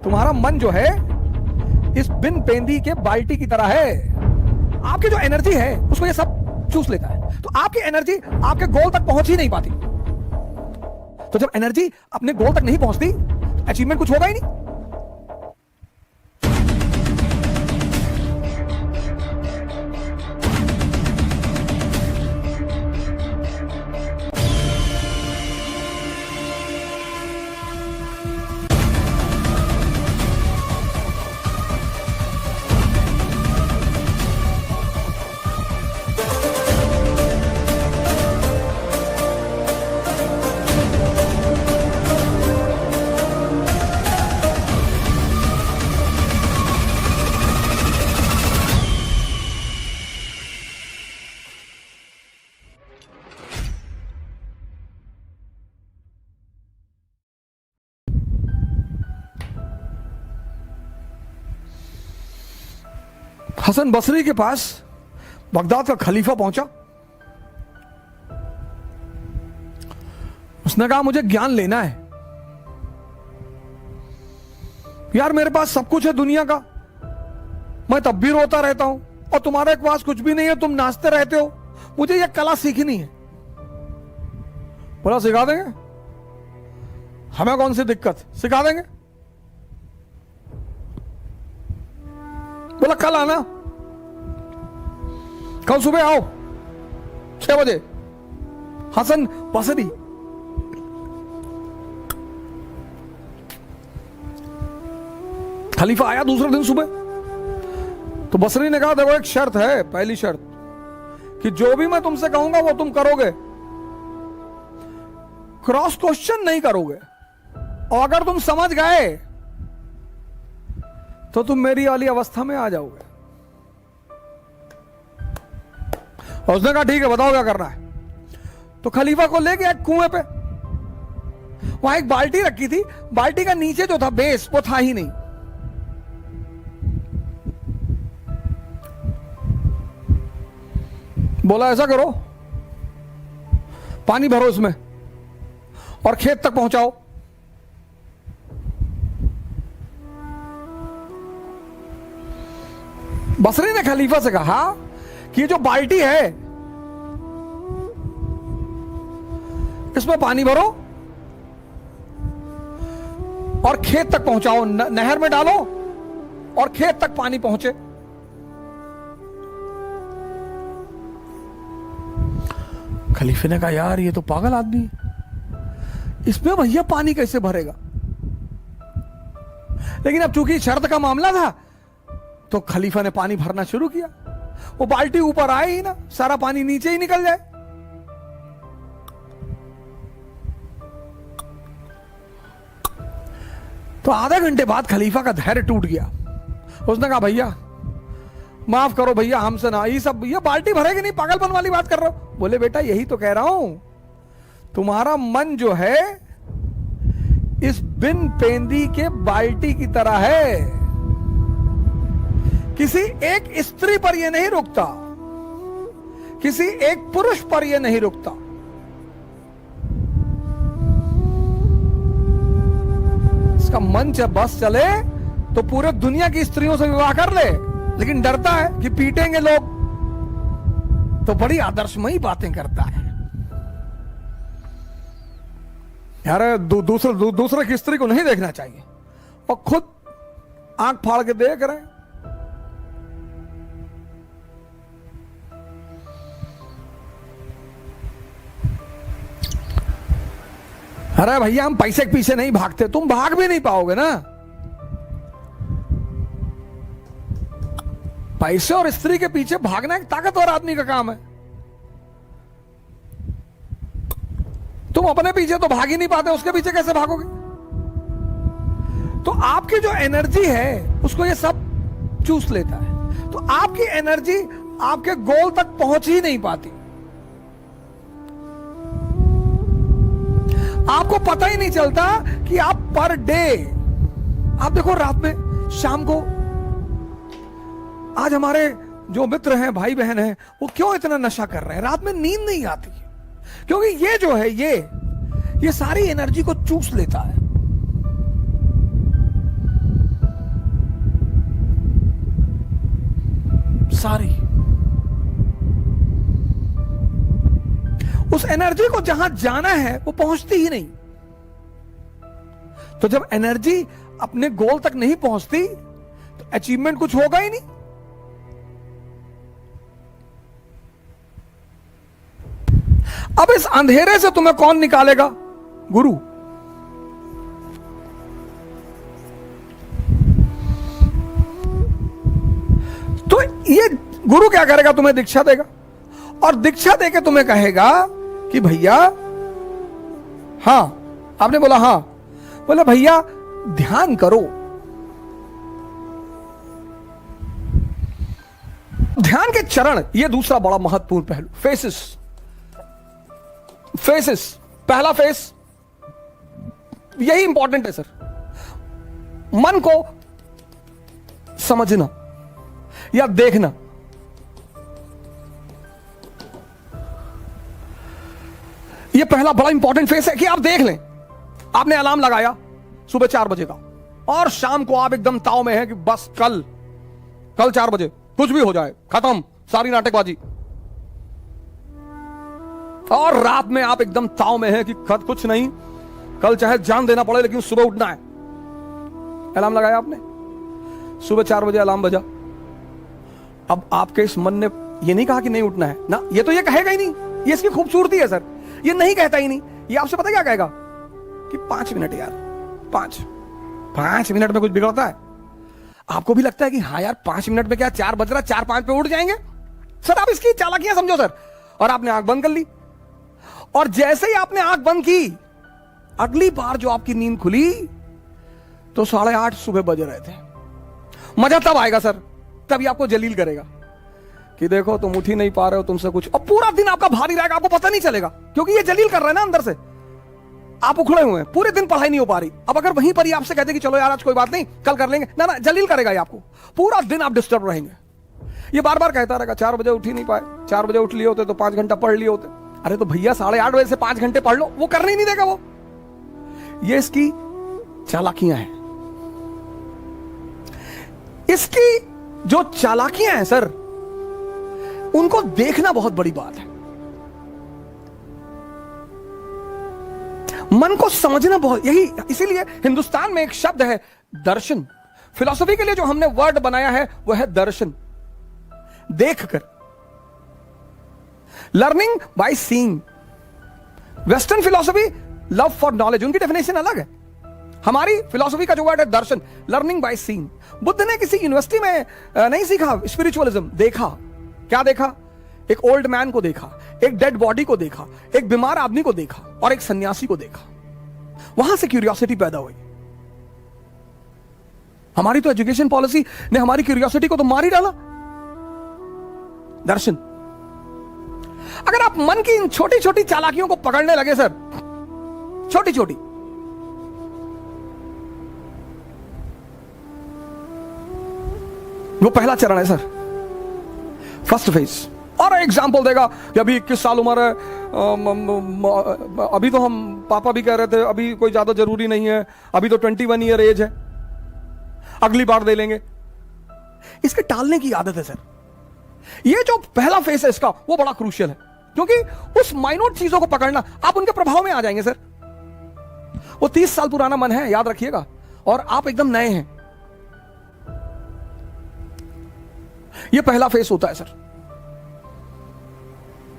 तुम्हारा मन जो है इस बिन पेंदी के बाल्टी की तरह है। आपकी जो एनर्जी है उसको ये सब चूस लेता है, तो आपकी एनर्जी आपके गोल तक पहुंच ही नहीं पाती। तो जब एनर्जी अपने गोल तक नहीं पहुंचती तो अचीवमेंट कुछ होगा ही नहीं। हसन बसरी के पास बगदाद का खलीफा पहुंचा। उसने कहा मुझे ज्ञान लेना है यार, मेरे पास सब कुछ है दुनिया का, मैं तब भी रोता रहता हूं और तुम्हारे पास कुछ भी नहीं है, तुम नाचते रहते हो, मुझे यह कला सीखनी है। बोला सिखा देंगे, हमें कौन सी दिक्कत, सिखा देंगे। बोला कल आना, कल सुबह आओ 6 बजे। हसन बसरी खलीफा आया दूसरे दिन सुबह। तो बसरी ने कहा देखो एक शर्त है, पहली शर्त कि जो भी मैं तुमसे कहूंगा वो तुम करोगे, क्रॉस क्वेश्चन नहीं करोगे, और अगर तुम समझ गए तो तुम मेरी वाली अवस्था में आ जाओगे। और उसने कहा ठीक है बताओ क्या करना है। तो खलीफा को ले गया एक कुएं पे, वहां एक बाल्टी रखी थी, बाल्टी का नीचे जो था बेस वो था ही नहीं। बोला ऐसा करो, पानी भरो इसमें और खेत तक पहुंचाओ। बसरी ने खलीफा से कहा कि ये जो बाल्टी है इसमें पानी भरो और खेत तक पहुंचाओ, नहर में डालो और खेत तक पानी पहुंचे। खलीफे ने कहा यार ये तो पागल आदमी है, इसमें भैया पानी कैसे भरेगा। लेकिन अब चूंकि शर्त का मामला था तो खलीफा ने पानी भरना शुरू किया। वो बाल्टी ऊपर आए ही ना, सारा पानी नीचे ही निकल जाए। तो आधे घंटे बाद खलीफा का धैर्य टूट गया। उसने कहा भैया माफ करो भैया, हमसे ना ये सब, ये बाल्टी भरेगी नहीं, पागलपन वाली बात कर रहे हो। बोले बेटा यही तो कह रहा हूं, तुम्हारा मन जो है इस बिन पेंदी के बाल्टी की तरह है। किसी एक स्त्री पर यह नहीं रुकता, किसी एक पुरुष पर यह नहीं रुकता। इसका मन जब बस चले तो पूरे दुनिया की स्त्रियों से विवाह कर ले, लेकिन डरता है कि पीटेंगे लोग, तो बड़ी आदर्शमयी बातें करता है। यार दूसरे की स्त्री को नहीं देखना चाहिए और खुद आंख फाड़ के देख रहे हैं। अरे भैया हम पैसे के पीछे नहीं भागते, तुम भाग भी नहीं पाओगे ना। पैसे और स्त्री के पीछे भागना एक ताकतवर आदमी का काम है। तुम अपने पीछे तो भाग ही नहीं पाते, उसके पीछे कैसे भागोगे। तो आपकी जो एनर्जी है उसको ये सब चूस लेता है, तो आपकी एनर्जी आपके गोल तक पहुंच ही नहीं पाती। आपको पता ही नहीं चलता कि आप पर डे, आप देखो रात में, शाम को, आज हमारे जो मित्र हैं, भाई बहन हैं, वो क्यों इतना नशा कर रहे हैं, रात में नींद नहीं आती, क्योंकि ये जो है ये सारी एनर्जी को चूस लेता है। एनर्जी को जहां जाना है वो पहुंचती ही नहीं। तो जब एनर्जी अपने गोल तक नहीं पहुंचती तो अचीवमेंट कुछ होगा ही नहीं। अब इस अंधेरे से तुम्हें कौन निकालेगा? गुरु। तो ये गुरु क्या करेगा? तुम्हें दीक्षा देगा, और दीक्षा देके तुम्हें कहेगा कि भैया, हां, आपने बोला हां, बोले भैया ध्यान करो। ध्यान के चरण, ये दूसरा बड़ा महत्वपूर्ण पहलू, फेसेस। फेसेस, पहला फेस यही इंपॉर्टेंट है सर, मन को समझना या देखना। यह पहला बड़ा इंपॉर्टेंट फेस है कि आप देख लें। आपने अलार्म लगाया सुबह 4 बजे का, और शाम को आप एकदम ताव में हैं कि बस कल 4 बजे कुछ भी हो जाए, खत्म सारी नाटकबाजी। और रात में आप एकदम ताव में हैं कि कुछ नहीं, कल चाहे जान देना पड़े लेकिन सुबह उठना है। अलार्म लगाया आपने, सुबह 4 बजे अलार्म बजा। अब आपके इस मन ने ये नहीं कहा कि नहीं उठना है ना, ये तो ये कहेगा ही नहीं। ये इसकी खूबसूरती है सर, ये नहीं कहता ही नहीं। ये आपसे पता क्या कहेगा कि 5 मिनट यार, 5 मिनट में कुछ बिगड़ता है? आपको भी लगता है कि हाँ यार 5 मिनट में क्या, 4 बज रहा, 4-5 पे उठ जाएंगे सर। आप इसकी चालाकियां समझो सर। और आपने आंख बंद कर ली, और जैसे ही आपने आंख बंद की, अगली बार जो आपकी नींद खुली तो 8:30 सुबह बज रहे थे। मजा तब आएगा सर, तभी आपको जलील करेगा कि देखो तुम उठ ही नहीं पा रहे हो, तुमसे कुछ। और पूरा दिन आपका भारी रहेगा, आपको पता नहीं चलेगा, क्योंकि ये जलील कर रहा है ना अंदर से। आप उखड़े हुए हैं, पूरे दिन पढ़ाई नहीं हो पा रही। अब अगर वहीं पर ही आपसे कहते कि चलो यार आज कोई बात नहीं, कल कर लेंगे, ना, जलील करेगा ये आपको। पूरा दिन आप डिस्टर्ब रहेंगे। ये बार बार कहता रहेगा 4 बजे उठ ही नहीं पाए, 4 बजे उठ लिए होते तो 5 घंटा पढ़ लिए होते। अरे तो भैया 8:30 बजे से 5 घंटे पढ़ लो, वो करने ही नहीं देगा वो। ये इसकी चालाकियां हैं। इसकी जो चालाकियां हैं सर, उनको देखना बहुत बड़ी बात है। मन को समझना बहुत, यही इसीलिए हिंदुस्तान में एक शब्द है दर्शन। फिलॉसफी के लिए जो हमने वर्ड बनाया है वो है दर्शन, देखकर। Learning by seeing. Western philosophy love for knowledge, उनकी डेफिनेशन अलग है। हमारी फिलॉसफी का जो वर्ड है दर्शन, लर्निंग बाय सीइंग। बुद्ध ने किसी यूनिवर्सिटी में नहीं सीखा स्पिरिचुअलिज्म, देखा। क्या देखा? एक ओल्ड मैन को देखा, एक डेड बॉडी को देखा, एक बीमार आदमी को देखा, और एक सन्यासी को देखा। वहां से क्यूरियोसिटी पैदा हुई। हमारी तो एजुकेशन पॉलिसी ने हमारी क्यूरियोसिटी को तो मार ही डाला। दर्शन। अगर आप मन की इन छोटी छोटी चालाकियों को पकड़ने लगे सर, छोटी छोटी, वो पहला चरण है सर, फर्स्ट फेज। और एग्जाम्पल देगा कि अभी 21 साल उम्र है, अभी तो हम पापा भी कह रहे थे अभी कोई ज्यादा जरूरी नहीं है, अभी तो 21 ईयर एज है, अगली बार दे लेंगे। इसके टालने की आदत है सर। ये जो पहला फेस है इसका, वो बड़ा क्रूशियल है, क्योंकि उस माइन्यूट चीजों को पकड़ना, आप उनके प्रभाव में आ जाएंगे सर। वो 30 साल पुराना मन है, याद रखिएगा, और आप एकदम नए हैं। ये पहला फेस होता है सर।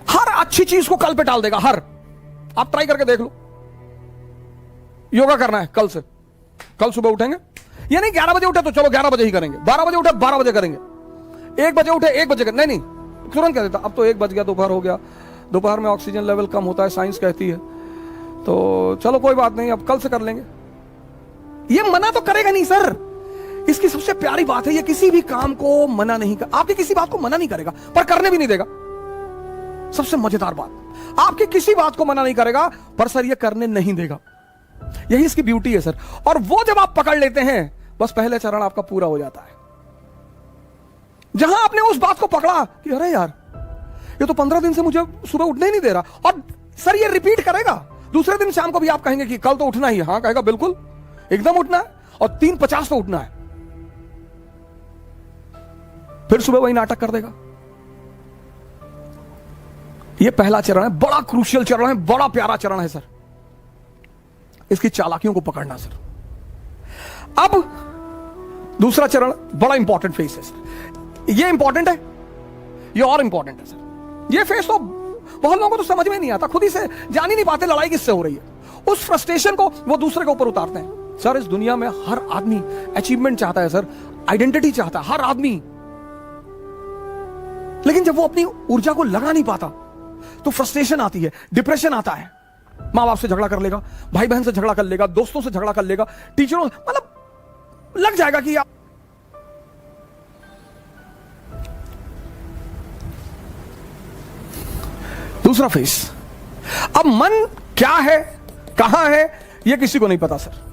हर अच्छी चीज को कल पे टाल देगा, हर। आप ट्राई करके देख लो। योगा करना है कल से, कल सुबह उठेंगे, ये नहीं 11 बजे उठे तो चलो 11 बजे ही करेंगे, 12 बजे उठे 12 बजे करेंगे, 1 बजे उठे 1 बजे करेंगे। नहीं, तुरंत कह देता अब तो 1 बज गया, दोपहर हो गया, दोपहर में ऑक्सीजन लेवल कम होता है, साइंस कहती है, तो चलो कोई बात नहीं, अब कल से कर लेंगे। ये मना तो करेगा नहीं सर। इसकी सबसे प्यारी बात है, ये किसी भी काम को मना नहीं कर, आपकी किसी बात को मना नहीं करेगा, पर करने भी नहीं देगा। सबसे मजेदार बात, आपकी किसी बात को मना नहीं करेगा, पर सर ये करने नहीं देगा। यही इसकी ब्यूटी है सर। और वो जब आप पकड़ लेते हैं, बस पहले चरण आपका पूरा हो जाता है। जहां आपने उस बात को पकड़ा कि अरे यार ये तो 15 दिन से मुझे सुबह उठने ही नहीं दे रहा, और सर ये रिपीट करेगा। दूसरे दिन शाम को भी आप कहेंगे कि कल तो उठना ही है, हाँ कहेगा बिल्कुल एकदम उठना है, और 3:50 पे उठना है। फिर सुबह वही नाटक कर देगा। ये पहला चरण है, बड़ा क्रूशियल चरण है, बड़ा प्यारा चरण है सर। इसकी चालाकियों को पकड़ना सर। अब दूसरा चरण बड़ा इंपॉर्टेंट फेस है सर। ये इंपॉर्टेंट है, ये और इंपॉर्टेंट है सर। ये फेस तो बहुत लोगों को तो समझ में नहीं आता, खुद ही से जान ही नहीं पाते लड़ाई किससे हो रही है। उस फ्रस्ट्रेशन को वो दूसरे के ऊपर उतारते हैं। सर इस दुनिया में हर आदमी अचीवमेंट चाहता है सर, आइडेंटिटी चाहता है हर आदमी, लेकिन जब वो अपनी ऊर्जा को लगा नहीं पाता तो फ्रस्ट्रेशन आती है, डिप्रेशन आता है। मां बाप से झगड़ा कर लेगा, भाई बहन से झगड़ा कर लेगा, दोस्तों से झगड़ा कर लेगा, टीचरों, मतलब लग जाएगा कि आप दूसरा फेस। अब मन क्या है, कहां है, यह किसी को नहीं पता सर।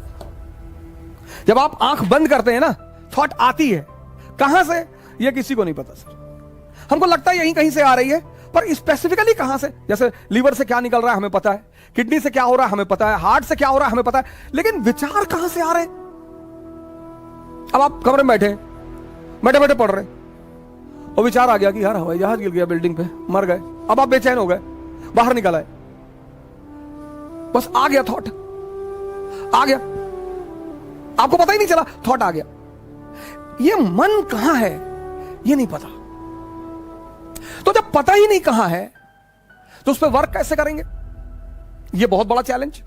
जब आप आंख बंद करते हैं ना, थॉट आती है, कहां से यह किसी को नहीं पता सर। हमको लगता है यहीं कहीं से आ रही है, पर स्पेसिफिकली कहां से, जैसे लीवर से क्या निकल रहा है हमें पता है, किडनी से क्या हो रहा है हमें पता है, हार्ट से क्या हो रहा है हमें पता है, लेकिन विचार कहां से आ रहे हैं। अब आप कमरे में बैठे बैठे पढ़ रहे और विचार आ गया कि यार हवाई जहाज गिर गया बिल्डिंग पे, मर गए। अब आप बेचैन हो गए, बाहर निकल आए, बस आ गया थॉट, आ गया, आपको पता ही नहीं चला, थॉट आ गया। ये मन कहां है ये नहीं पता। तो जब पता ही नहीं कहां है तो उस पर वर्क कैसे करेंगे, ये बहुत बड़ा challenge.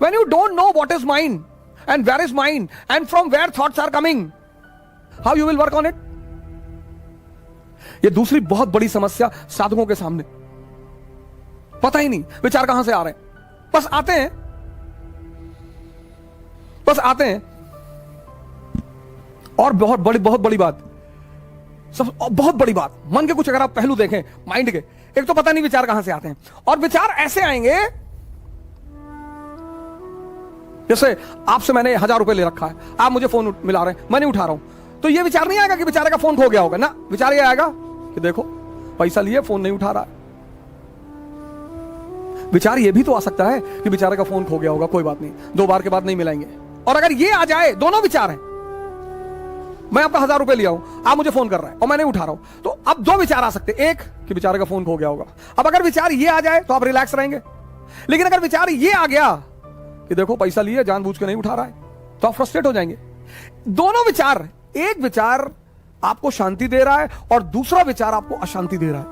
When you don't know what is mind and where is mind and from where thoughts are coming, how you will work on it. ये दूसरी बहुत बड़ी समस्या साधकों के सामने, पता ही नहीं विचार कहां से आ रहे हैं, बस आते हैं, बस आते हैं। और बहुत बड़ी बात, सब बहुत बड़ी बात, मन के कुछ अगर आप पहलू देखें माइंड के, एक तो पता नहीं विचार कहां से आते हैं, और विचार ऐसे आएंगे जैसे आपसे मैंने 1000 रुपए ले रखा है, आप मुझे फोन मिला रहे हैं, मैं नहीं उठा रहा हूं, तो ये विचार नहीं आएगा कि बेचारे का फोन खो गया होगा ना, विचार ये आएगा कि देखो पैसा लिए फोन नहीं उठा रहा है। विचार ये भी तो आ सकता है कि बेचारे का फोन खो गया होगा, कोई बात नहीं, 2 बार के बाद नहीं मिलाएंगे। और अगर ये आ जाए, दोनों विचार हैं, मैं आपका 1000 रुपए लिया हूं, आप मुझे फोन कर रहे हैं और मैं नहीं उठा रहा हूं, तो अब 2 विचार आ सकते हैं, एक कि बेचारे का फोन खो गया होगा। अब अगर विचार ये आ जाए तो आप रिलैक्स रहेंगे, लेकिन अगर विचार ये आ गया कि देखो पैसा लिए जानबूझ के नहीं उठा रहा है, तो आप फ्रस्ट्रेट हो जाएंगे। दोनों विचार, एक विचार आपको शांति दे रहा है और दूसरा विचार आपको अशांति दे रहा है,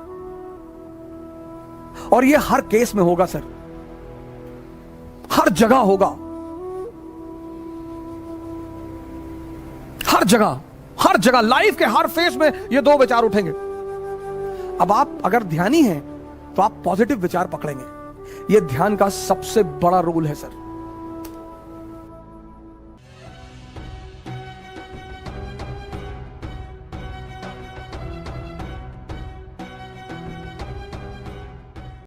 और ये हर केस में होगा सर, हर जगह होगा, हर जगह लाइफ के हर फेस में ये 2 विचार उठेंगे। अब आप अगर ध्यानी हैं तो आप पॉजिटिव विचार पकड़ेंगे। ये ध्यान का सबसे बड़ा रोल है सर।